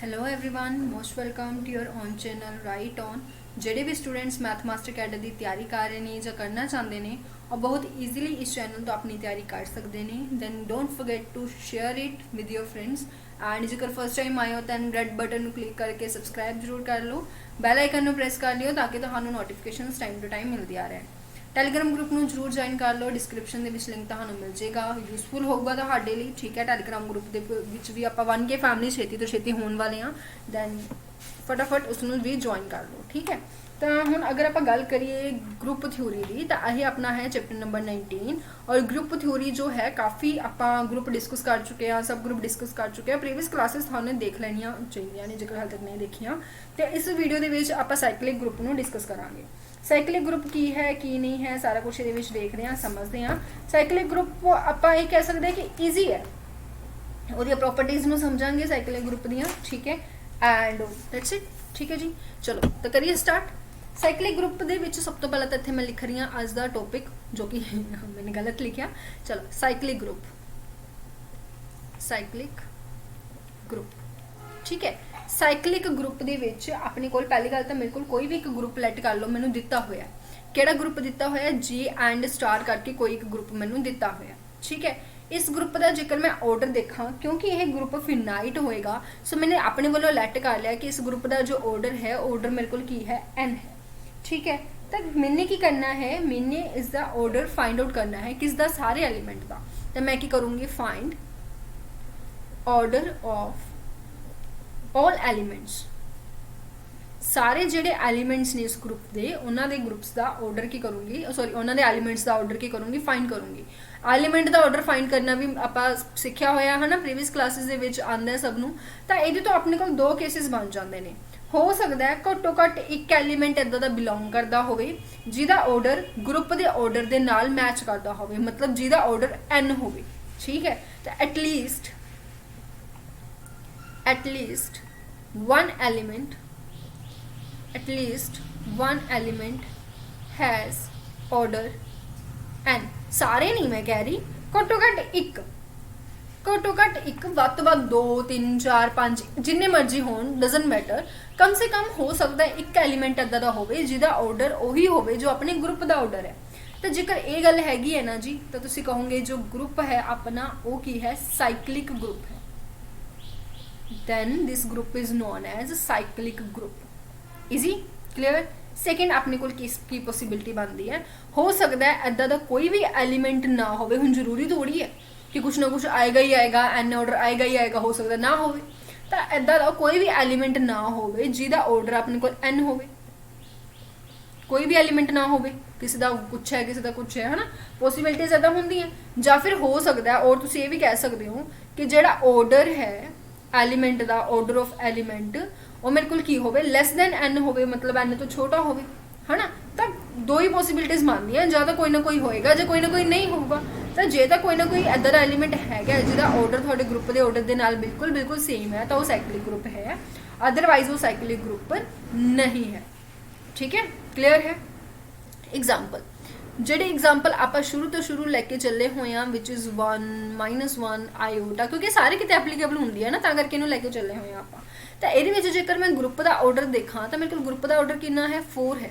Hello everyone most welcome to your own channel right on. ਜਿਹੜੇ ਵੀ students math master cadre ਦੀ ਤਿਆਰੀ ਕਰ ਰਹੇ ਨੇ ਜਾਂ ਕਰਨਾ ਚਾਹੁੰਦੇ ਨੇ ਉਹ ਬਹੁਤ ਈਜ਼ੀਲੀ ਇਸ ਚੈਨਲ ਤੋਂ ਆਪਣੀ ਤਿਆਰੀ ਕਰ ਸਕਦੇ ਨੇ। Then don't forget to share it with your friends and जेकर फर्स्ट टाइम आए हो तो रेड बटन क्लिक करके सबसक्राइब जरूर कर लो, बैल आइकन प्रेस कर लियो ताकि ਤੁਹਾਨੂੰ नोटिफिकेशंस टाइम टू टाइम मिलदियां रहन। ਟੈਲੀਗ੍ਰਾਮ ਗਰੁੱਪ ਨੂੰ ਜਰੂਰ ਜੁਆਇਨ ਕਰ ਲਓ, ਡਿਸਕ੍ਰਿਪਸ਼ਨ ਦੇ ਵਿੱਚ ਲਿੰਕ ਤੁਹਾਨੂੰ ਮਿਲ ਜਾਏਗਾ, ਯੂਸਫੁਲ ਹੋਊਗਾ ਤੁਹਾਡੇ ਲਈ। ਠੀਕ ਹੈ, ਟੈਲੀਗ੍ਰਾਮ ਗਰੁੱਪ ਦੇ ਵਿੱਚ ਵੀ ਆਪਾਂ 1K ਫੈਮਿਲੀ ਛੇਤੀ ਤੋਂ ਛੇਤੀ ਹੋਣ ਵਾਲੇ ਹਾਂ, ਦੈਨ ਫਟਾਫਟ ਉਸ ਨੂੰ ਵੀ ਜੁਆਇਨ ਕਰ ਲਓ। ਠੀਕ ਹੈ, ਤਾਂ ਹੁਣ ਅਗਰ ਆਪਾਂ ਗੱਲ ਕਰੀਏ ਗਰੁੱਪ ਥਿਊਰੀ ਦੀ ਤਾਂ ਇਹ ਆਪਣਾ ਹੈ ਚੈप्टर नंबर 19 और ग्रुप थ्योरी जो है काफ़ी ਆਪਾਂ ग्रुप डिस्कस कर चुके हैं, सब ग्रुप डिस्कस कर चुके हैं। प्रीवियस क्लासेस ਤੁਹਾਨੂੰ ਦੇਖ ਲੈਣੀਆਂ ਚਾਹੀਦੀਆਂ ਨੇ ਜੇਕਰ ਹਾਲੇ ਤੱਕ ਨਹੀਂ ਦੇਖੀਆਂ। ਤੇ ਇਸ ਵੀਡੀਓ ਦੇ ਵਿੱਚ ਆਪਾਂ ਸਾਈਕਲਿਕ ਗਰੁੱਪ ਨੂੰ ਡਿਸਕਸ ਕਰਾਂਗੇ। ਸਾਈਕਲਿਕ ਗਰੁੱਪ ਕੀ ਹੈ ਕੀ ਨਹੀਂ ਹੈ ਸਾਰਾ ਕੁਝ ਇਹਦੇ ਵਿੱਚ ਦੇਖਦੇ ਹਾਂ, ਸਮਝਦੇ ਹਾਂ। ਸਾਈਕਲਿਕ ਗਰੁੱਪ ਆਪਾਂ ਇਹ ਕਹਿ ਸਕਦੇ ਹਾਂ ਕਿ ਈਜ਼ੀ ਹੈ, ਉਹਦੀਆਂ ਪ੍ਰੋਪਰਟੀਜ਼ ਨੂੰ ਸਮਝਾਂਗੇ ਸਾਈਕਲਿਕ ਗਰੁੱਪ ਦੀਆਂ। ਠੀਕ ਹੈ, ਐਂਡ ਦੈਟਸ ਇਟ। ਠੀਕ ਹੈ ਜੀ, ਚਲੋ ਤਾਂ ਕਰੀਏ ਸਟਾਰਟ। ਸਾਈਕਲਿਕ ਗਰੁੱਪ ਦੇ ਵਿੱਚ ਸਭ ਤੋਂ ਪਹਿਲਾਂ ਤਾਂ ਇੱਥੇ ਮੈਂ ਲਿਖ ਰਹੀ ਹਾਂ ਅੱਜ ਦਾ ਟੌਪਿਕ, ਜੋ ਕਿ ਮੈंने ਗਲਤ ਲਿਖਿਆ। ਚਲੋ, ਸਾਈਕਲਿਕ ਗਰੁੱਪ, ਸਾਈਕਲਿਕ ਗਰੁੱਪ। ਠੀਕ ਹੈ, ਸਾਈਕਲਿਕ ਗਰੁੱਪ ਦੇ ਵਿੱਚ ਆਪਣੇ ਕੋਲ ਪਹਿਲੀ ਗੱਲ ਤਾਂ ਮੇਰੇ ਕੋਲ ਕੋਈ ਵੀ ਇੱਕ ਗਰੁੱਪ ਲੈਟ ਕਰ ਲਓ, ਮੈਨੂੰ ਦਿੱਤਾ ਹੋਇਆ ਕਿਹੜਾ ਗਰੁੱਪ ਦਿੱਤਾ ਹੋਇਆ, ਜੀ ਐਂਡ ਸਟਾਰ ਕਰਕੇ ਕੋਈ ਇੱਕ ਗਰੁੱਪ ਮੈਨੂੰ ਦਿੱਤਾ ਹੋਇਆ। ਠੀਕ ਹੈ, ਇਸ ਗਰੁੱਪ ਦਾ ਜੇਕਰ ਮੈਂ ਆਰਡਰ ਦੇਖਾਂ, ਕਿਉਂਕਿ ਇਹ ਗਰੁੱਪ ਫਿਨਾਈਟ ਹੋਏਗਾ, ਸੋ मैंने ਆਪਣੇ ਵੱਲੋਂ ਲੈਟ ਕਰ ਲਿਆ ਕਿ ਇਸ ਗਰੁੱਪ ਦਾ ਜੋ ਆਰਡਰ ਹੈ, ਆਰਡਰ ਮੇਰੇ ਕੋਲ ਕੀ ਹੈ, n है। ठीक है, तो मैंने की करना है, मैंने इसका ऑर्डर फाइंड आउट करना है किसका, सारे एलिमेंट का। तो मैं की करूँगी find order of all elements, सारे जेडे एलिमेंट्स ने इस ग्रुप दे उन्होंने ग्रुप्स का ऑर्डर की करूँगी, सॉरी उन्होंने एलिमेंट्स का ऑर्डर की करूँगी, फाइंड करूँगी। एलिमेंट का ऑर्डर फाइंड करना भी आप सीखा होया है ना, प्रीवियस क्लासेस दे विच आंदा सब नूं। तो ये तो अपने को दो केसिस बन जाते हैं। हो सकता है घट्टो घट्ट एक एलीमेंट इदां दा बिलोंग करता होवे जिहदा ऑर्डर ग्रुप के ऑर्डर के नाल मैच करता होवे, मतलब जिहदा ऑर्डर n होवे। ठीक है, तो at least one element has order n। सारे नहीं मैं कह रही, घट्टो घट्ट एक, घट्टो घट्ट एक, वध तो वध 2 3 4 5 जिन्ने मर्जी होण, डजंट मैटर। कम से कम हो सकता है एक एलीमेंट इदां दा होवे जिहदा ऑर्डर उही होवे जो अपने ग्रुप का ऑर्डर है। तो जेकर ये गल हैगी है ना जी, तो तुसीं कहोगे जो ग्रुप है अपना वो की है, साइक्लिक ग्रुप है। Then this group is known as cyclic group. Easy, clear. Second अपने को की पॉसिबिलिटी बनती है, हो सकता है इदां दा कोई भी एलीमेंट ना होवे। हुण जरूरी थोड़ी है कि कुछ ना कुछ आएगा ही आएगा, एन ऑर्डर आएगा ही आएगा, हो सकता ना होवे। तो इदां दा कोई भी एलीमेंट ना होवे जिहदा ऑर्डर अपने को n होवे, कोई भी एलीमेंट ना होवे, किसी का कुछ है किसी का कुछ है ना, पॉसिबिलिटीज इदां होंदियां। जां फिर हो सकता है, और तुसीं ये भी कह सकते हो कि जिहड़ा ऑर्डर है एलीमेंट का, ऑर्डर ऑफ एलीमेंट वो मेरे को की होवे लैस दैन n होवे, मतलब n तो छोटा होवे, है ना। तो दो ही पॉसिबिलिटीज बनती हैं, ਜਾਂ ਤਾਂ कोई ना कोई होएगा, ਜਾਂ कोई ना कोई नहीं होगा। तो जे तो कोई ना कोई इदां दा एलीमेंट है जिहदा ऑर्डर तुहाडे ग्रुप के ऑर्डर के नाल बिल्कुल बिल्कुल सेम है, तो वो साइक्लिक ग्रुप है, अदरवाइज वो साइक्लिक ग्रुप नहीं है। ठीक है, क्लियर है। एग्जाम्पल, ਜਿਹੜੇ एग्जाम्पल आप शुरू तो शुरू लैके चले हुए हैं, विच इज़ 1 -1 आयोटा, क्योंकि सारे कितने एप्लीकेबल होंगी है ना, तां करके इन्हूं लैके चले हुए हैं आप। तो ये जेकर मैं ग्रुप का ऑर्डर देखा तो मेरे को ग्रुप का ऑर्डर कितना है, 4 है।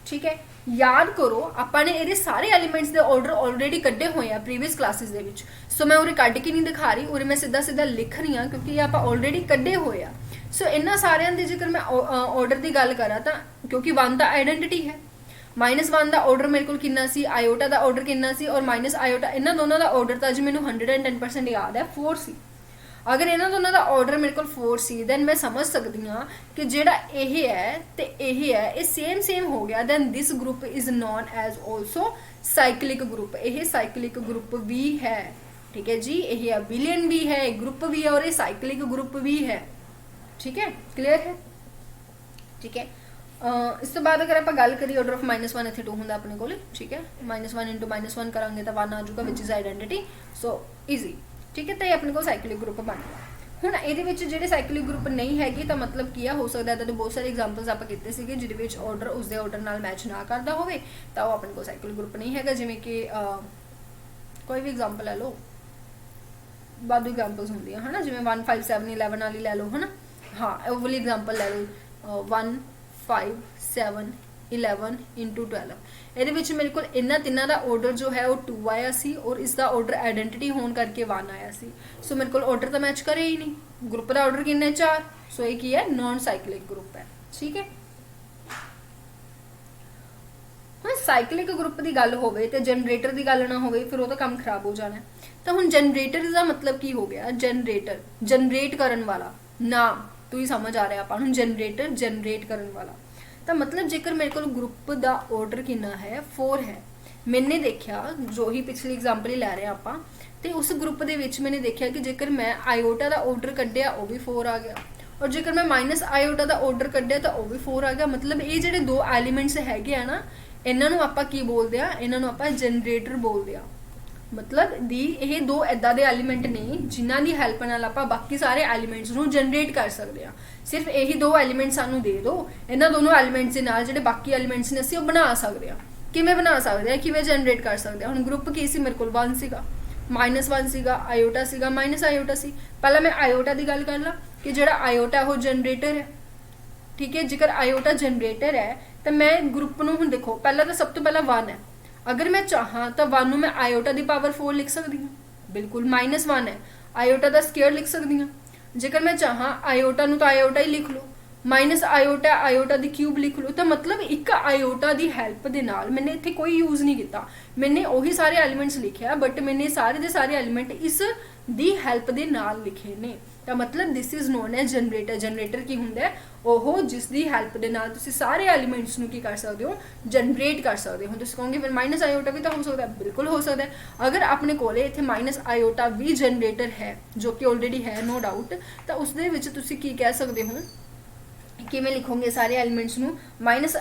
ठीक है, याद करो आपने ये सारे एलीमेंट्स के ऑर्डर ऑलरेडी कड्डे हुए हैं प्रीवियस क्लासेस दे विच, सो मैं उरे कड्ड के नहीं दिखा रही, उरे मैं सीधा सीधा लिख रही हाँ क्योंकि आप ऑलरेडी कड्डे हुए हैं। सो इन्होंने सारे की जेकर मैं ऑर्डर की गल करा तो, क्योंकि 1 तो आइडेंटिटी है, -1 का ऑर्डर मेरे को कितना सी, आयोटा का ऑर्डर कितना सी, और माइनस आयोटा, इन्होंने दोनों का ऑर्डर तो अज मैंने 110% याद है, 4 सी। अगर इन्होंने दोनों का ऑर्डर मेरे को 4 सी, दैन मैं समझ सकती हाँ कि जेड़ा यह है तो यह है, ये सेम सेम हो गया। Then this group is known as also cyclic group, यह साइक्लिक ग्रुप भी है। ठीक है जी, यह अबिलियन भी है, ग्रुप भी है, और ये साइक्लिक ग्रुप भी है। ठीक है, क्लियर है। ठीक है, इस तो बाद अगर आप गल करिए ऑर्डर ऑफ -1 इतने 2 होंगे अपने को। ठीक है, -1 × -1 करांगे तो 1 आ जाऊगा, which is identity, so easy. ठीक है, तो ये अपने को साइक्लिक ग्रुप बन गया। हुण ये जो साइक्लिक ग्रुप नहीं हैगी तो मतलब की हो सकता है, तो बहुत सारे एग्जाम्पल्स आप किए थे जिहदे ऑर्डर उसके ऑर्डर नाल मैच ना करता होवे तो वो अपने को साइक्लिक ग्रुप नहीं है। जिवें कि कोई भी एग्जाम्पल ले लो, वाधू एग्जाम्पल्स होंगे है ना, जिवें 1 5 7 11 वाली लै लो है ना, हाँ ਉਹ ਵਾਲੀ एग्जांपल ਲੈ ਲਓ 1 5 7 11 into 12 ਇਹਦੇ ਵਿੱਚ ਮੇਰੇ ਕੋਲ ਇਹਨਾਂ ਤਿੰਨਾਂ ਦਾ ਆਰਡਰ ਜੋ ਹੈ ਉਹ 2 ਆਇਆ ਸੀ ਔਰ ਇਸ ਦਾ ਆਰਡਰ ਆਇਡੈਂਟੀਟੀ ਹੋਣ ਕਰਕੇ 1 ਆਇਆ ਸੀ। ਸੋ ਮੇਰੇ ਕੋਲ ਆਰਡਰ ਤਾਂ ਮੈਚ ਕਰੇ ਹੀ ਨਹੀਂ, ਗਰੁੱਪ ਦਾ ਆਰਡਰ ਕਿੰਨਾ ਹੈ 4। ਸੋ ਇਹ ਕੀ ਹੈ ਨॉन ਸਾइक्लिक ग्रुप है। ठीक है ਹੁਣ ਸਾਈਕਲਿਕ ਗਰੁੱਪ ਦੀ ਗੱਲ ਹੋਵੇ ਤੇ ਜਨਰੇਟਰ ਦੀ ਗੱਲ ਨਾ ਹੋਵੇ ਫਿਰ ਉਹ ਤਾਂ ਕੰਮ ਖਰਾਬ ਹੋ ਜਾਣਾ। ਤਾਂ ਹੁਣ ਜਨਰੇਟਰ ਦਾ ਮਤਲਬ ਕੀ ਹੋ ਗਿਆ, ਜਨਰੇਟਰ ਜਨਰੇਟ ਕਰਨ ਵਾਲਾ, ਨਾਮ ਤੋਂ ਹੀ ਸਮਝ ਆ ਰਿਹਾ ਆਪਾਂ ਨੂੰ, ਜਨਰੇਟਰ ਜਨਰੇਟ ਕਰਨ ਵਾਲਾ। ਤਾਂ ਮਤਲਬ ਜੇਕਰ ਮੇਰੇ ਕੋਲ ਗਰੁੱਪ ਦਾ ਆਰਡਰ ਕਿੰਨਾ ਹੈ 4 ਹੈ, ਮੈਨੇ ਦੇਖਿਆ ਜੋ ਹੀ ਪਿਛਲੀ ਐਗਜ਼ਾਮਪਲ ਹੀ ਲੈ ਰਹੇ ਆਪਾਂ ਤੇ ਉਸ ਗਰੁੱਪ ਦੇ ਵਿੱਚ ਮੈਨੇ ਦੇਖਿਆ ਕਿ ਜੇਕਰ ਮੈਂ ਆਇਓਟਾ ਦਾ ਆਰਡਰ ਕੱਢਿਆ ਉਹ ਵੀ 4 ਆ ਗਿਆ ਔਰ ਜੇਕਰ ਮੈਂ ਮਾਈਨਸ ਆਇਓਟਾ ਦਾ ਆਰਡਰ ਕੱਢਿਆ ਤਾਂ ਉਹ ਵੀ 4 ਆ ਗਿਆ। ਮਤਲਬ ਇਹ ਜਿਹੜੇ ਦੋ ਐਲੀਮੈਂਟਸ ਹੈਗੇ ਆ ਨਾ ਇਹਨਾਂ ਨੂੰ ਆਪਾਂ ਕੀ ਬੋਲਦੇ ਆ, ਇਹਨਾਂ ਨੂੰ ਆਪਾਂ ਜਨਰੇਟਰ ਬੋਲਦੇ ਆ। ਮਤਲਬ ਦੀ ਇਹ ਦੋ ਇਦਾਂ ਦੇ ਐਲੀਮੈਂਟ ਨੇ ਜਿਨ੍ਹਾਂ ਦੀ ਹੈਲਪ ਨਾਲ ਆਪਾਂ ਬਾਕੀ ਸਾਰੇ ਐਲੀਮੈਂਟਸ ਨੂੰ ਜਨਰੇਟ ਕਰ ਸਕਦੇ ਆ। ਸਿਰਫ ਇਹੀ ਦੋ ਐਲੀਮੈਂਟ ਸਾਨੂੰ ਦੇ ਦਿਓ, ਇਹਨਾਂ ਦੋਨੋਂ ਐਲੀਮੈਂਟਸ ਦੇ ਨਾਲ ਜਿਹੜੇ ਬਾਕੀ ਐਲੀਮੈਂਟਸ ਨੇ ਅਸੀਂ ਉਹ ਬਣਾ ਸਕਦੇ ਆ। ਕਿਵੇਂ ਬਣਾ ਸਕਦੇ ਆ, ਕਿਵੇਂ ਜਨਰੇਟ ਕਰ ਸਕਦੇ ਆ। ਹੁਣ ਗਰੁੱਪ ਕੀ ਸੀ ਮੇਰੇ ਕੋਲ 1 ਸੀਗਾ, -1 ਸੀਗਾ, ਆਇਓਟਾ ਸੀਗਾ, ਮਾਈਨਸ ਆਇਓਟਾ ਸੀ। ਪਹਿਲਾਂ ਮੈਂ ਆਇਓਟਾ ਦੀ ਗੱਲ ਕਰ ਲਾਂ ਕਿ ਜਿਹੜਾ ਆਇਓਟਾ ਉਹ ਜਨਰੇਟਰ ਹੈ। ठीक है जेकर आयोटा जनरेटर है तो मैं ग्रुप ਨੂੰ ਹੁਣ देखो पहला तो सब तो पहला 1 है, अगर मैं चाਹਾਂ तो 1 ਨੂੰ मैं आयोटा ਦੀ पावर 4 लिख सकती हूँ, बिल्कुल -1 है आयोटा ਦਾ स्क्वायर लिख सकती हूँ। जेकर मैं चाਹਾਂ आयोटा ਨੂੰ तो आयोटा ही लिख लो, माइनस आयोटा आयोटा ਦੀ क्यूब लिख लो। तो मतलब एक आयोटा ਦੀ ਹੈਲਪ ਦੇ ਨਾਲ मैंने ਇੱਥੇ ਕੋਈ यूज नहीं ਕੀਤਾ, मैंने ਉਹੀ ਸਾਰੇ ਐਲੀਮੈਂਟਸ ਲਿਖਿਆ ਬਟ मैंने ਸਾਰੇ ਦੇ ਸਾਰੇ ਐਲੀਮੈਂਟ ਇਸ ਦੀ ਹੈਲਪ ਦੇ ਨਾਲ ਲਿਖੇ ਨੇ। ਤਾਂ ਮਤਲਬ this is known as generator. Generator ਕੀ ਹੁੰਦਾ ਹੈ, ਉਹ ਜਿਸ ਦੀ ਹੈਲਪ ਦੇ ਨਾਲ ਤੁਸੀਂ ਸਾਰੇ ਐਲੀਮੈਂਟਸ ਨੂੰ ਕੀ ਕਰ ਸਕਦੇ ਹੋ, ਜਨਰੇਟ ਕਰ ਸਕਦੇ ਹੋ। ਤੁਸੀਂ ਕਹੋਗੇ ਫਿਰ ਮਾਈਨਸ ਆਇਓਟਾ ਵੀ ਤਾਂ ਹੋ ਸਕਦਾ, ਬਿਲਕੁਲ ਹੋ ਸਕਦਾ ਹੈ। ਅਗਰ ਆਪਣੇ ਕੋਲੇ ਇੱਥੇ ਮਾਈਨਸ ਆਇਓਟਾ ਵੀ ਜਨਰੇਟਰ ਹੈ ਜੋ ਕਿ ਆਲਰੇਡੀ ਹੈ ਨੋ ਡਾਊਟ, ਤਾਂ ਉਸ ਦੇ ਵਿੱਚ ਤੁਸੀਂ ਕੀ ਕਹਿ ਸਕਦੇ ਹੋ, ਕਿਵੇਂ ਲਿਖੋਗੇ ਸਾਰੇ ਐਲੀਮੈਂਟਸ ਨੂੰ ਮਾਈਨਸ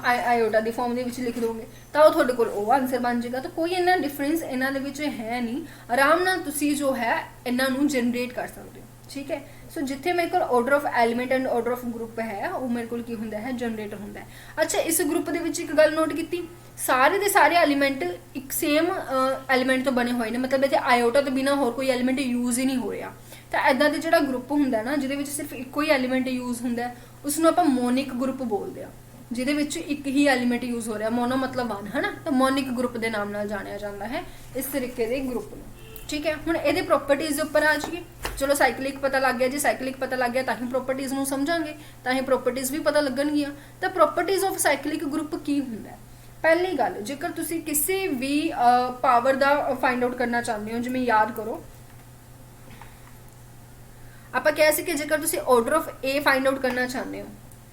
ਆਇਓਟਾ ਦੀ ਫਾਰਮ ਦੇ ਵਿੱਚ ਲਿਖ ਦੋਗੇ ਤਾਂ ਉਹ ਤੁਹਾਡੇ ਕੋਲ ਉਹ ਆਨਸਰ ਬਣ ਜਾਏਗਾ। ਤਾਂ ਕੋਈ ਇੰਨਾ ਡਿਫਰੈਂਸ ਇਹਨਾਂ ਦੇ ਵਿੱਚ ਹੈ ਨਹੀਂ, ਆਰਾਮ ਨਾਲ ਤੁਸੀਂ ਜੋ ਹੈ ਇਹਨਾਂ ਨੂੰ ਜਨਰੇਟ ਕਰ ਸਕਦੇ ਹੋ। ठीक है सो जिथे मेरे को order of element and order of group है वो मेरे को की होंदा है जनरेटर होंदा है। अच्छा इस ग्रुप दे विच एक गल नोट की, सारे दे सारे एलीमेंट एक सेम एलीमेंट तो बने हुए ने, मतलब इत्थे आयोटा तो बिना होर कोई एलीमेंट यूज ही नहीं हो रहा। तो इदां दे जिहड़ा ग्रुप हुंदा ना जिहदे विच सिर्फ इक्को ही एलीमेंट यूज हुंदा है उसनूं आपां मोनिक ग्रुप बोलदे आ, जिहदे विच एक ही एलीमेंट यूज हो रहा, मोनो मतलब 1 है ना। तो मोनिक ग्रुप के नाम नाल जानिया जांदा है इस तरीके दे ग्रुप नूं। ठीक है हुण इहदे प्रॉपर्टीज़ उपर आ जाइए। चलो साइक्लिक पता लग गया, जी साइक्लिक पता लग गया तो ही प्रॉपर्टीज़ नूं समझांगे, तो ही प्रॉपर्टीज़ भी पता लगणगियां। तो प्रॉपर्टीज़ ऑफ साइक्लिक ग्रुप की हुंदा है, पहली गल जेकर तुसीं किसी भी पावर दा फाइंड आउट करना चाहते हो, जिवें याद करो आपां कह सी कि जेकर तुसीं order of A find out करना चाहते हो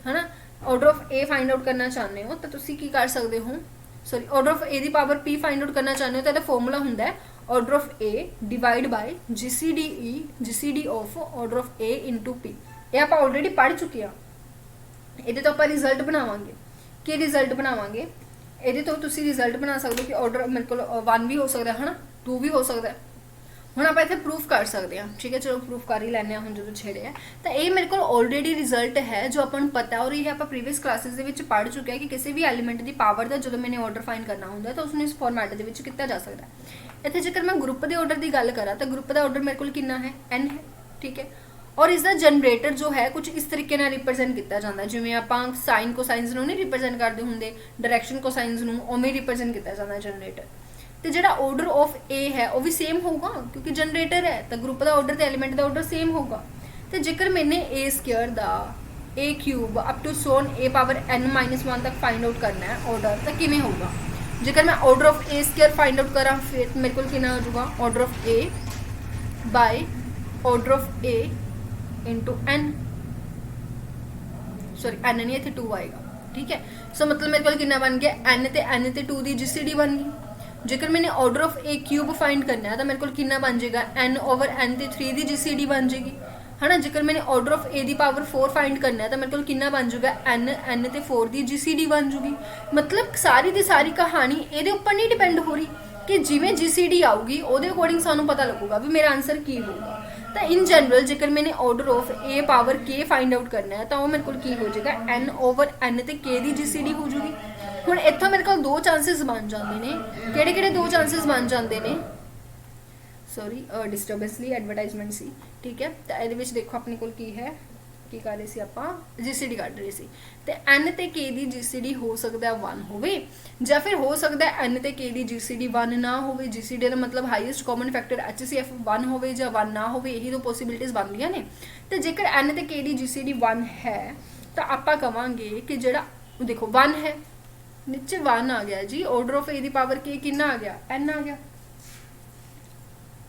है ना, order of A find out करना चाहते हो तो तुसीं की कर सकते हो, sorry order of a the power P find out करना चाहते हो तो इहदा फॉर्मूला हुंदा है order of A divide by GCD of order of a into P. ये आप ऑलरेडी पढ़ चुके हैं, ये तो आप रिजल्ट बनावांगे कि रिजल्ट बनावांगे ये तो तुसी रिजल्ट बना सकते हो कि ऑर्डर मेरे को 1 भी हो सकता है ना 2 भी हो सकता है। ਹੁਣ ਆਪਾਂ ਇੱਥੇ ਪ੍ਰੂਫ ਕਰ ਸਕਦੇ ਹਾਂ, ਠੀਕ ਹੈ ਚਲੋ ਪ੍ਰੂਫ ਕਰ ਹੀ ਲੈਂਦੇ ਹਾਂ ਹੁਣ ਜਦੋਂ ਛੇੜੇ ਆ। ਤਾਂ ਇਹ ਮੇਰੇ ਕੋਲ ਆਲਰੇਡੀ ਰਿਜ਼ਲਟ ਹੈ ਜੋ ਆਪਾਂ ਨੂੰ ਪਤਾ ਔਰ ਇਹ ਆਪਾਂ ਪ੍ਰੀਵੀਅਸ ਕਲਾਸਿਸ ਦੇ ਵਿੱਚ ਪੜ੍ਹ ਚੁੱਕੇ ਹਾਂ ਕਿ ਕਿਸੇ ਵੀ ਐਲੀਮੈਂਟ ਦੀ ਪਾਵਰ ਦਾ ਜਦੋਂ ਮੈਨੇ ਆਰਡਰ ਫਾਈਂਡ ਕਰਨਾ ਹੁੰਦਾ ਤਾਂ ਉਸਨੂੰ ਇਸ ਫਾਰਮੈਟ ਦੇ ਵਿੱਚ ਕੀਤਾ ਜਾ ਸਕਦਾ ਹੈ। ਇੱਥੇ ਜੇਕਰ ਮੈਂ ਗਰੁੱਪ ਦੇ ਆਰਡਰ ਦੀ ਗੱਲ ਕਰਾਂ ਤਾਂ ਗਰੁੱਪ ਦਾ ਆਰਡਰ ਮੇਰੇ ਕੋਲ ਕਿੰਨਾ ਹੈ n ਹੈ, ਠੀਕ ਹੈ। ਔਰ ਇਸ ਦਾ ਜਨਰੇਟਰ ਜੋ ਹੈ ਕੁਝ ਇਸ ਤਰੀਕੇ ਨਾਲ ਰਿਪਰੈਜ਼ੈਂਟ ਕੀਤਾ ਜਾਂਦਾ, ਜਿਵੇਂ ਆਪਾਂ ਸਾਈਨ ਕੋਸਾਈਨਸ ਨੂੰ ਨਹੀਂ ਰਿਪਰੈਜ਼ੈਂਟ ਕਰਦੇ ਹੁੰਦੇ, ਡਾਇਰੈਕਸ਼ਨ ਕੋਸਾਈਨਸ ਨੂੰ ਉਵੇਂ ਰਿਪਰੈਜ਼ੈਂਟ ਕੀਤਾ ਜਾਂਦਾ ਜਨਰੇਟਰ। तो जो ऑर्डर ऑफ ए है वह भी सेम होगा क्योंकि जनरेटर है तो ग्रुप का ऑर्डर तो एलीमेंट का ऑर्डर सेम होगा। तो जेकर मैंने ए स्क्वायर का a cube up to so on a power n-1 तक फाइंड आउट करना है ऑर्डर तो किमें होगा। जेकर मैं order of a square find out करा फिर मेरे को कितना हो जाएगा order of a by order of a into n, sorry n नहीं इतने 2 आएगा, ठीक है। सो मतलब मेरे को कितना बन गया n ते 2 की GCD बन गई। जेकर मैंने order of A cube find करना है तो मेरे को कितना बन जाएगा n/n ते 3 की GCD बन जाएगी है ना। जेकर मैंने order of a the power 4 find करना है तो मेरे को कितना बन जाएगा n ते 4 की GCD बन जूगी। मतलब सारी की सारी कहानी ये उपर नहीं डिपेंड हो रही कि जिमें GCD आऊगी वो अकॉर्डिंग सानू पता लगेगा भी मेरा आंसर की होगा। तो इन जनरल जेकर मैंने ऑर्डर ऑफ ए पावर के फाइंड आउट करना है तो वो मेरे को की हो जाएगा n/n ते k की GCD हो जूगी। ਹੁਣ ਇੱਥੋਂ ਮੇਰੇ ਕੋਲ 2 ਚਾਂਸਸ ਬਣ ਜਾਂਦੇ ਨੇ, ਕਿਹੜੇ 2 ਚਾਂਸਸ ਬਣ ਜਾਂਦੇ ਨੇ, ਸੌਰੀ ਡਿਸਟਰਬੈਂਸ ਲਈ ਐਡਵਰਟਾਈਜ਼ਮੈਂਟ ਸੀ, ਠੀਕ ਹੈ। ਤਾਂ ਇਹਦੇ ਵਿੱਚ ਦੇਖੋ ਆਪਣੇ ਕੋਲ ਕੀ ਹੈ ਕੀ ਕਰ ਰਹੇ ਸੀ ਆਪਾਂ GCD ਕੱਢ ਰਹੇ ਸੀ ਤੇ n ਤੇ k ਦੀ GCD ਹੋ ਸਕਦਾ 1 ਹੋਵੇ ਜਾਂ ਫਿਰ ਹੋ ਸਕਦਾ n ਤੇ k ਦੀ GCD 1 ਨਾ ਹੋਵੇ। GCD ਦਾ ਮਤਲਬ ਹਾਈਐਸਟ ਕਾਮਨ ਫੈਕਟਰ HCF 1 ਹੋਵੇ ਜਾਂ 1 ਨਾ ਹੋਵੇ, ਇਹੀ ਦੋ ਪੋਸੀਬਿਲਿਟੀਜ਼ ਬਣਦੀਆਂ ਨੇ। ਤੇ ਜੇਕਰ n ਤੇ k ਦੀ GCD 1 ਹੈ ਤਾਂ ਆਪਾਂ ਕਵਾਂਗੇ ਕਿ ਜਿਹੜਾ ਦੇਖੋ 1 ਹੈ नीचे 1 आ गया जी, order of a the power k कितना आ गया n आ गया,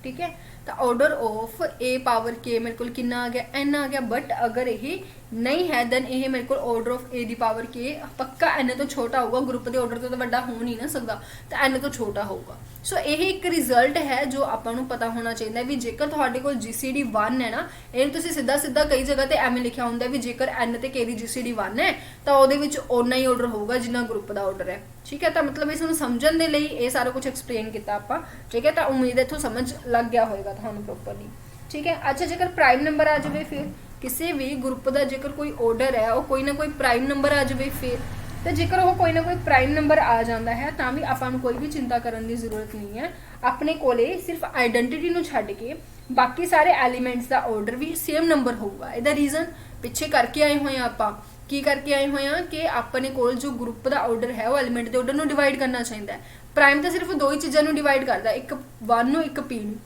ठीक है। तो order of A power k मेरे को कितना आ गया n आ गया। बट अगर यही नहीं है दैन ये मेरे को order of a the power k पक्का n तो छोटा होगा, ग्रुप के ऑर्डर तो बड़ा हो नहीं ना सकता, तो n तो छोटा होगा। सो यही एक रिजल्ट है जो अपन पता होना चाहिए भी जेकर तुहाडे कोल GCD 1 है ना, ये तुसीं सीधा सीधा कई जगह ते एवें लिखिया हुंदा भी जेकर n ते k दी GCD 1 है तो ਉਹਦੇ ਵਿੱਚ ਓਨਾ ਹੀ ਆਰਡਰ ਹੋਊਗਾ ਜਿੰਨਾ ਗਰੁੱਪ ਦਾ ਆਰਡਰ ਹੈ, ठीक है। तो मतलब इस ਨੂੰ ਸਮਝਣ ਦੇ ਲਈ ਇਹ ਸਾਰਾ ਕੁਝ ਐਕਸਪਲੇਨ ਕੀਤਾ ਆਪਾਂ, ठीक है। तो उम्मीद है इथों समझ लग गया होएगा ਤੁਹਾਨੂੰ ਪ੍ਰੋਪਰਲੀ, ठीक है। अच्छा जेकर प्राइम नंबर आ जाए फिर किसी भी ग्रुप का जेकर कोई ऑर्डर है वो कोई ना कोई प्राइम नंबर आ जाए फिर तो जेकर वो कोई ना कोई प्राइम नंबर आ जाता है तो भी आपां नूं कोई भी चिंता करने की जरूरत नहीं है। अपने कोले सिर्फ आइडेंटिटी नूं छड्ड के बाकी सारे एलीमेंट्स का ऑर्डर भी सेम नंबर होगा। इहदा रीजन पिछे करके आए हुए हैं, आपां की करके आए हुए हैं कि अपने कोल जो ग्रुप का ऑर्डर है वो एलीमेंट के ऑर्डर नूं डिवाइड करना चाहिए। प्राइम तो सिर्फ दो ही चीज़ों नूं डिवाइड करता, एक 1 नूं एक p नूं,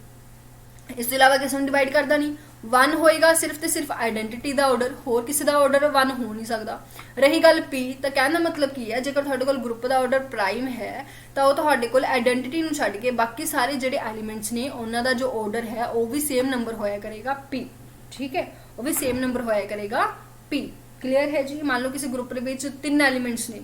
इस अलावा किसी डिवाइड करता नहीं। 1 होएगा सिर्फ तो सिर्फ आइडेंटिटी का ऑर्डर, होर किसी का ऑर्डर 1 हो नहीं सकता। रही गल p तो कहना मतलब की है जेकर तुहाडे कोल ग्रुप का ऑर्डर प्राइम है तो वह तुहाडे कोल आइडेंटिटी नूं छड्ड के बाकी सारे जिहड़े एलीमेंट्स ने उन्हां दा जो ऑर्डर है वो भी सेम नंबर होया करेगा p, ठीक है। वो भी सेम नंबर होया करेगा p। क्लियर है जी। मान लो किसी ग्रुप के विच 3 एलीमेंट्स ने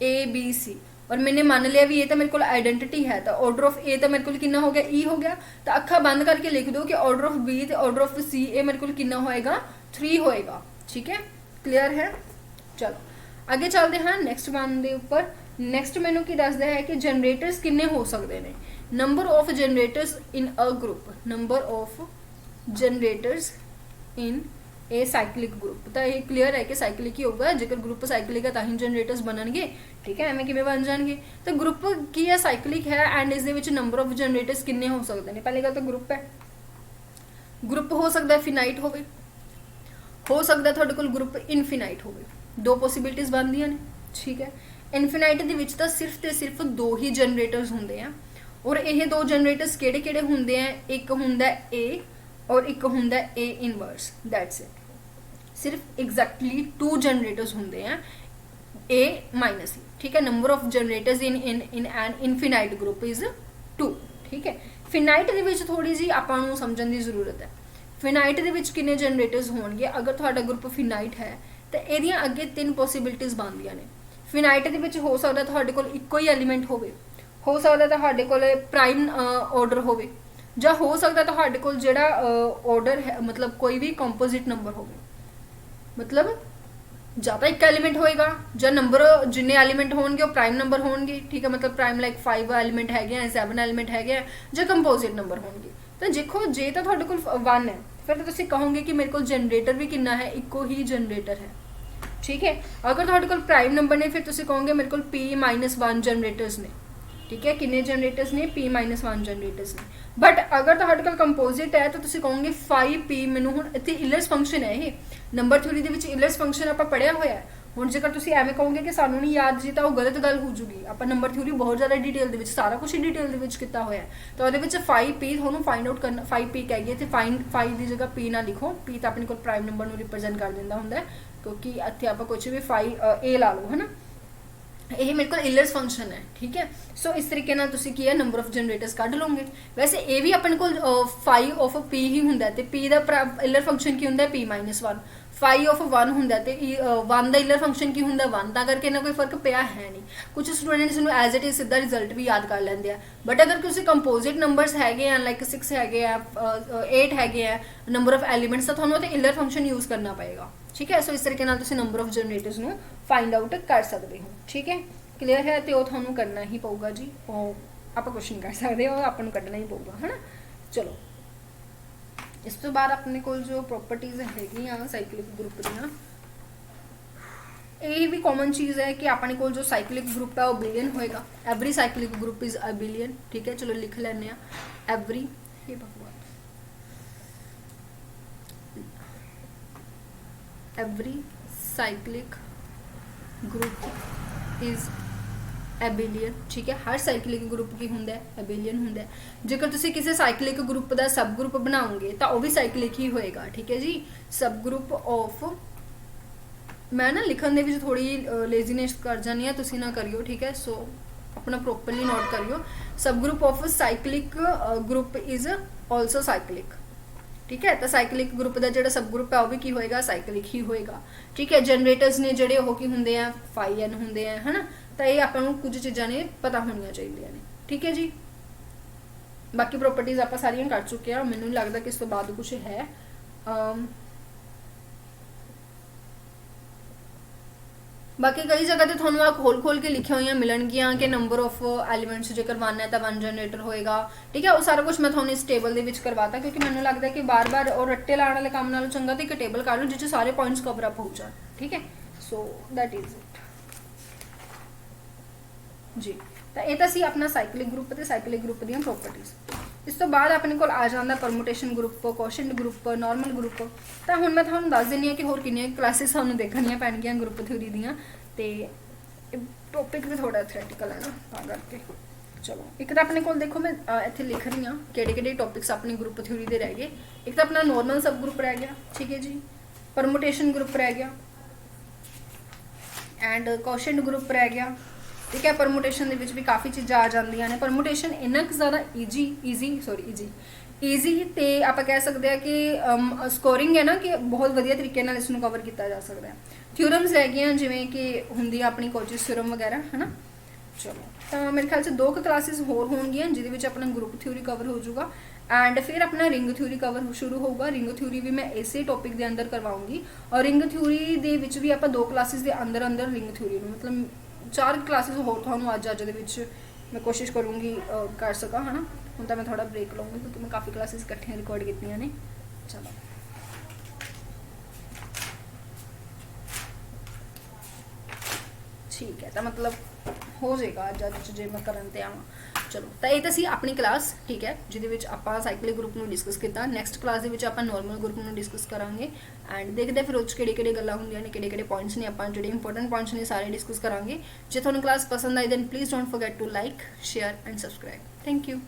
A B C और मैंने मान लिया भी ये तो मेरे को आइडेंटिटी है तो ऑर्डर ऑफ ए तो मेरे को कितना हो गया ई हो गया, तो अखा बंद करके लिख दो कि ऑर्डर ऑफ बी तो ऑर्डर ऑफ सी ए मेरे को कितना होएगा 3 होएगा, ठीक है। क्लियर है। चलो आगे चलते हैं नेक्स्ट वन के उपर। नैक्सट मैनू की दसदा है कि जनरेटर्स किन्ने हो सकते हैं। Number of generators in a group, number of generators in a cyclic group. तो ये क्लीयर है कि साइक्लिक ही होगा, जेकर ग्रुप साइक्लिक है तो ही जनरेटर्स बननगे, ठीक है। एवं किवें बन जाएंगे तो ग्रुप की है साइक्लिक है एंड इस नंबर ऑफ जनरेटर्स किन्ने हो सकते हैं। पहले गल तो ग्रुप है, ग्रुप हो सकता है फिनाइट हो सकता है थोड़े कोल ग्रुप इनफिनाइट हो, दो पॉसिबिलिटीज़ बनदियां ने, ठीक है। इनफिनाइट दे विच तां सिर्फ तो सिर्फ 2 ही जनरेटर्स होंदे हैं और ये 2 जनरेटर्स किहड़े किहड़े होंदे हैं, एक हुंदा ए और एक हुंदा ए इनवर्स, दैट्स इट। सिर्फ एग्जैक्टली 2 जनरेटर्स होंदे हैं ए माइनस ई, ठीक है। Number of generators in in in an infinite group is 2, ठीक है। फिनाइट दे विच थोड़ी जी आपां नूं समझण दी जरूरत है। फिनाइट दे विच किन्ने जनरेटर्स होणगे, अगर तुहाडा ग्रुप फिनाइट है तो इहदियां अगे 3 पॉसिबिलिटीज़ बनदियां ने। फिनाइट दे विच हो सकदा तुहाडे कोल इक्को ही एलीमेंट होवे, हो सकदा तुहाडे कोल प्राइम ऑर्डर होवे, जां हो सकदा तुहाडे कोल जिहड़ा ऑर्डर है मतलब कोई भी कंपोजिट नंबर होवे, मतलब ज़्यादा एक एलीमेंट होएगा ਜਾਂ नंबर जिन्ने एलीमेंट होंगे वो प्राइम नंबर होंगे, ठीक है। मतलब प्राइम लाइक 5 एलीमेंट है 7 एलीमेंट है जो कंपोजिट नंबर होंगे। तो देखो जे तो तुहाडे कोल 1 है फिर तो तुसीं कहोगे कि मेरे को जनरेटर भी कितना है, इक्को ही जनरेटर है, ठीक है। अगर तुहाडे कोल प्राइम नंबर ने फिर तुसीं कहोगे मेरे को p-1 जनरेटर्स ने, ठीक है। किन्ने जनरेटर्स ने p-1 जनरेटर्स ने। बट अगर तुहाडे कोल कंपोजिट है तो तुसीं कहोगे 5p। मैनूं हुण इत्थे इलर्स फंक्शन है, ये नंबर थ्योरी दे विच इलर्स फंक्शन आपां पढ़िया होया है। हुण जेकर तुसीं एवें कहोगे कि सानूं नहीं याद जी तो गलत गल हो जूगी। आपां नंबर थ्योरी बहुत ज़्यादा डिटेल दे विच सारा कुछ ही डिटेल दे विच कीता होया है, तो उहदे विच 5p तुहानूं फाइंड आउट करना। 5p कहिए तो 5 की जगह p ना लिखो, p तो अपने कोल प्राइम नंबर नूं रिप्रजेंट कर दिंदा हुंदा है, क्योंकि इत्थे आपां कुछ भी 5a ला लो, है ना। ये मेरे को इलर्स फंक्शन है, ठीक है। सो इस तरीके नाल तुसीं की है नंबर ऑफ जनरेटर्स कढ लोगे। वैसे ये भी अपने को 5 ऑफ p ही हुंदा है, p का इलर फंक्शन की हुंदा p-1। 5 ऑफ 1 हुंदा ते 1 का इलर फंक्शन की हुंदा 1, तां करके इन्ना कोई फर्क पिया है नहीं। कुछ स्टूडेंट्स नूं एज इट इज सीधा रिजल्ट भी याद कर लैंदे आ। बट अगर तुसीं कंपोजिट नंबर्स हैगे आ लाइक 6 हैगे आ 8 हैगे आ नंबर ऑफ एलीमेंट्स, तो तुहानूं ते इलर फंक्शन यूज़ करना पएगा, ठीक है। सो इस तरीके नाल तुसीं नंबर ऑफ जनरेटर्स नूं फाइंड आउट कर सकते हो, ठीक है। क्लीयर है। तो तुहानूं करना ही पऊगा जी, आपां कुछ नहीं कर सकते, वो आपां नूं कढना ही पऊगा, है ना। चलो इस तो बाद अपने कोल जो प्रॉपर्टीज़ हैगियां साइक्लिक ग्रुप दियां, यही भी कॉमन चीज़ है कि अपने कोल जो साइक्लिक ग्रुप है वो बिलियन होएगा। Every cyclic group is a billion, ठीक है। चलो लिख लैने आ एवरी, ये भगवान every cyclic group is ਐਬੇਲੀਅਨ। ਠੀਕ ਹੈ, ਹਰ ਸਾਈਕਲਿਕ ਗਰੁੱਪ ਕੀ ਹੁੰਦਾ ਹੈ, ਐਬੇਲੀਅਨ ਹੁੰਦਾ ਹੈ। ਜੇਕਰ ਤੁਸੀਂ ਕਿਸੇ ਸਾਈਕਲਿਕ ਗਰੁੱਪ ਦਾ ਸਬ ਗਰੁੱਪ ਬਣਾਓਗੇ ਤਾਂ ਉਹ ਵੀ ਸਾਈਕਲਿਕ ਹੀ ਹੋਏਗਾ। ਠੀਕ ਹੈ ਜੀ, ਸਬ ਗਰੁੱਪ ਆਫ, ਮੈਂ ਨਾ ਲਿਖਣ ਦੇ ਵਿੱਚ ਥੋੜੀ ਲੇਜ਼ੀਨੈਸ ਕਰ ਜਾਂਦੀ ਹਾਂ, ਤੁਸੀਂ ਨਾ ਕਰਿਓ। ਠੀਕ ਹੈ, ਸੋ ਆਪਣਾ ਪ੍ਰੋਪਰਲੀ ਨੋਟ ਕਰਿਓ। Subgroup of cyclic group is also cyclic. ਠੀਕ ਹੈ, ਤਾਂ ਸਾਈਕਲਿਕ ਗਰੁੱਪ ਦਾ ਜਿਹੜਾ ਸਬ ਗਰੁੱਪ ਹੈ ਉਹ ਵੀ ਕੀ ਹੋਏਗਾ, ਸਾਈਕਲਿਕ ਹੀ ਹੋਏਗਾ। ਠੀਕ ਹੈ, ਜਨਰੇਟਰਸ ਨੇ ਜਿਹੜੇ ਉਹ ਕੀ ਹੁੰਦੇ ਆ, φn ਹੁੰਦੇ ਆ, ਹਨਾ। ਤਾਂ ਇਹ ਆਪਾਂ ਨੂੰ ਕੁਝ ਚੀਜ਼ਾਂ ਨੇ ਪਤਾ ਹੋਣੀਆਂ ਚਾਹੀਦੀਆਂ ਨੇ। ਠੀਕ ਹੈ ਜੀ, ਬਾਕੀ ਪ੍ਰੋਪਰਟੀਜ਼ ਆਪਾਂ ਸਾਰੀਆਂ ਕਰ ਚੁੱਕੇ ਆ, ਮੈਨੂੰ ਨਹੀਂ ਲੱਗਦਾ ਕਿ ਇਸ ਤੋਂ ਬਾਅਦ ਕੁਝ ਹੈ। ਬਾਕੀ ਕਈ ਜਗ੍ਹਾ ਤੇ ਤੁਹਾਨੂੰ ਆ ਖੋਲ ਕੇ ਲਿਖੀਆਂ ਹੋਈਆਂ ਮਿਲਣਗੀਆਂ ਕਿ ਨੰਬਰ ਆਫ ਐਲੀਮੈਂਟਸ ਜੇਕਰ 1 ਹੈ ਤਾਂ 1 ਜਨਰੇਟਰ ਹੋਏਗਾ। ਠੀਕ ਹੈ, ਉਹ ਸਾਰਾ ਕੁਝ ਮੈਂ ਤੁਹਾਨੂੰ ਇਸ ਟੇਬਲ ਦੇ ਵਿੱਚ ਕਰਵਾਤਾ, ਕਿਉਂਕਿ ਮੈਨੂੰ ਲੱਗਦਾ ਕਿ ਬਾਰ-ਬਾਰ ਉਹ ਰੱਟੇ ਲਾਉਣ ਵਾਲੇ ਕੰਮ ਨਾਲੋਂ ਚੰਗਾ ਤੇ ਇੱਕ ਟੇਬਲ ਕਰ ਲਓ ਜਿਸ 'ਚ ਸਾਰੇ ਪੁਆਇੰਟਸ ਕਵਰ ਅਪ ਹੋ ਜਾਣ। ਠੀਕ ਹੈ, ਸੋ ਦੈਟ ਇਜ਼ ਇਟ ਜੀ। ਤਾਂ ਇਹ ਤਾਂ ਸੀ ਆਪਣਾ ਸਾਈਕਲਿਕ ਗਰੁੱਪ ਤੇ ਸਾਈਕਲਿਕ ਗਰੁੱਪ ਦੀਆਂ ਪ੍ਰੋਪਰਟੀਜ਼। ਇਸ ਤੋਂ ਬਾਅਦ ਆਪਣੇ ਕੋਲ ਆ ਜਾਂਦਾ permutation group, quotient group, normal group. ਤਾਂ ਹੁਣ ਮੈਂ ਤੁਹਾਨੂੰ ਦੱਸ ਦਿੰਦੀ ਹਾਂ ਕਿ ਹੋਰ ਕਿੰਨੀਆਂ ਕਲਾਸਿਸ ਤੁਹਾਨੂੰ ਦੇਖਣੀਆਂ ਪੈਣਗੀਆਂ ਗਰੁੱਪ ਥਿਊਰੀ ਦੀਆਂ। ਤੇ ਟੌਪਿਕ ਵੀ ਥੋੜਾ ਥਿਓਰੈਟੀਕਲ ਹੈ ਨਾ, ਤਾਂ ਕਰਕੇ ਚਲੋ। ਇੱਕ ਤਾਂ ਆਪਣੇ ਕੋਲ ਦੇਖੋ, ਮੈਂ ਇੱਥੇ ਲਿਖ ਰਹੀ ਹਾਂ ਕਿਹੜੇ ਟੌਪਿਕਸ ਆਪਣੇ ਗਰੁੱਪ ਥਿਊਰੀ ਦੇ ਰਹਿ ਗਏ। ਇੱਕ ਤਾਂ ਆਪਣਾ ਨਾਰਮਲ ਸਬ ਗਰੁੱਪ ਰਹਿ ਗਿਆ। ਠੀਕ ਹੈ ਜੀ, ਪਰਮੂਟੇਸ਼ਨ ਗਰੁੱਪ ਰਹਿ ਗਿਆ ਐਂਡ ਕੋਸ਼ੈਂਟ ਗਰੁੱਪ ਰਹਿ ਗਿਆ। ਠੀਕ ਹੈ, ਪਰਮੂਟੇਸ਼ਨ ਦੇ ਵਿੱਚ ਵੀ ਕਾਫੀ ਚੀਜ਼ਾਂ ਆ ਜਾਂਦੀਆਂ ਨੇ। ਪਰਮੂਟੇਸ਼ਨ ਇੰਨਾ ਕੁ ਜ਼ਿਆਦਾ ਈਜ਼ੀ ਤੇ ਆਪਾਂ ਕਹਿ ਸਕਦੇ ਆ ਕਿ ਸਕੋਰਿੰਗ ਹੈ ਨਾ, ਕਿ ਬਹੁਤ ਵਧੀਆ ਤਰੀਕੇ ਨਾਲ ਇਸ ਨੂੰ ਕਵਰ ਕੀਤਾ ਜਾ ਸਕਦਾ ਹੈ। ਥਿਊਰਮਸ ਰਹਿ ਗਈਆਂ ਜਿਵੇਂ ਕਿ ਹੁੰਦੀ ਆ ਆਪਣੀ ਕੋਚਿਸ ਥਿਊਰਮ ਵਗੈਰਾ, ਹੈ ਨਾ। ਚਲੋ, ਤਾਂ ਮੇਰੇ ਖਿਆਲ 'ਚ 2 ਕਲਾਸਿਸ ਹੋਰ ਹੋਣਗੀਆਂ ਜਿਹਦੇ ਵਿੱਚ ਆਪਣਾ ਗਰੁੱਪ ਥਿਊਰੀ ਕਵਰ ਹੋ ਜਾਊਗਾ ਐਂਡ ਫਿਰ ਆਪਣਾ ਰਿੰਗ ਥਿਊਰੀ ਕਵਰ ਸ਼ੁਰੂ ਹੋਊਗਾ। ਰਿੰਗ ਥਿਊਰੀ ਵੀ ਮੈਂ ਇਸੇ ਟੌਪਿਕ ਦੇ ਅੰਦਰ ਕਰਵਾਉਂਗੀ ਔਰ ਰਿੰਗ ਥਿਊਰੀ ਦੇ ਵਿੱਚ ਵੀ ਆਪਾਂ 2 ਕਲਾਸਿਸ ਦੇ ਅੰਦਰ ਰਿੰਗ ਥਿਊਰੀ ਨੂੰ, ਮਤਲਬ 4 ਕਲਾਸਿਸ ਹੋਰ ਤੁਹਾਨੂੰ ਅੱਜ ਦੇ ਵਿੱਚ ਮੈਂ ਕੋਸ਼ਿਸ਼ ਕਰੂੰਗੀ ਕਰ ਸਕਾਂ, ਹੈ ਨਾ। ਹੁਣ ਤਾਂ ਮੈਂ ਥੋੜਾ ਬ੍ਰੇਕ ਲਵਾਂਗੀ ਕਿਉਂਕਿ ਮੈਂ ਕਾਫੀ ਕਲਾਸਿਸ ਇਕੱਠੀਆਂ ਰਿਕਾਰਡ ਕੀਤੀਆਂ ਨੇ। ਚਲੋ, ਠੀਕ ਹੈ, ਤਾਂ ਮਤਲਬ ਹੋ ਜਾਏਗਾ ਅੱਜ ਜੇ ਮੈਂ ਕਰਨ ਤੇ ਆਵਾਂ। ਚਲੋ, ਤਾਂ ਇਹ ਤਾਂ ਸੀ ਆਪਣੀ ਕਲਾਸ। ਠੀਕ ਹੈ, ਜਿਹਦੇ ਵਿੱਚ ਆਪਾਂ ਸਾਈਕਲਿਕ ਗਰੁੱਪ ਨੂੰ ਡਿਸਕਸ ਕੀਤਾ। ਨੈਕਸਟ ਕਲਾਸ ਦੇ ਵਿੱਚ ਆਪਾਂ ਨਾਰਮਲ ਗਰੁੱਪ ਨੂੰ ਡਿਸਕਸ ਕਰਾਂਗੇ ਐਂਡ ਦੇਖਦੇ ਫਿਰ ਉਹ 'ਚ ਕਿਹੜੇ ਗੱਲਾਂ ਹੁੰਦੀਆਂ ਨੇ, ਕਿਹੜੇ ਪੁਆਇੰਟਸ ਨੇ, ਆਪਾਂ ਜਿਹੜੇ ਇੰਪੋਰਟੈਂਟ ਪੁਆਇੰਟਸ ਨੇ ਸਾਰੇ ਡਿਸਕਸ ਕਰਾਂਗੇ। ਜੇ ਤੁਹਾਨੂੰ ਕਲਾਸ ਪਸੰਦ ਆਈ then please don't forget to like, share and subscribe. Thank you.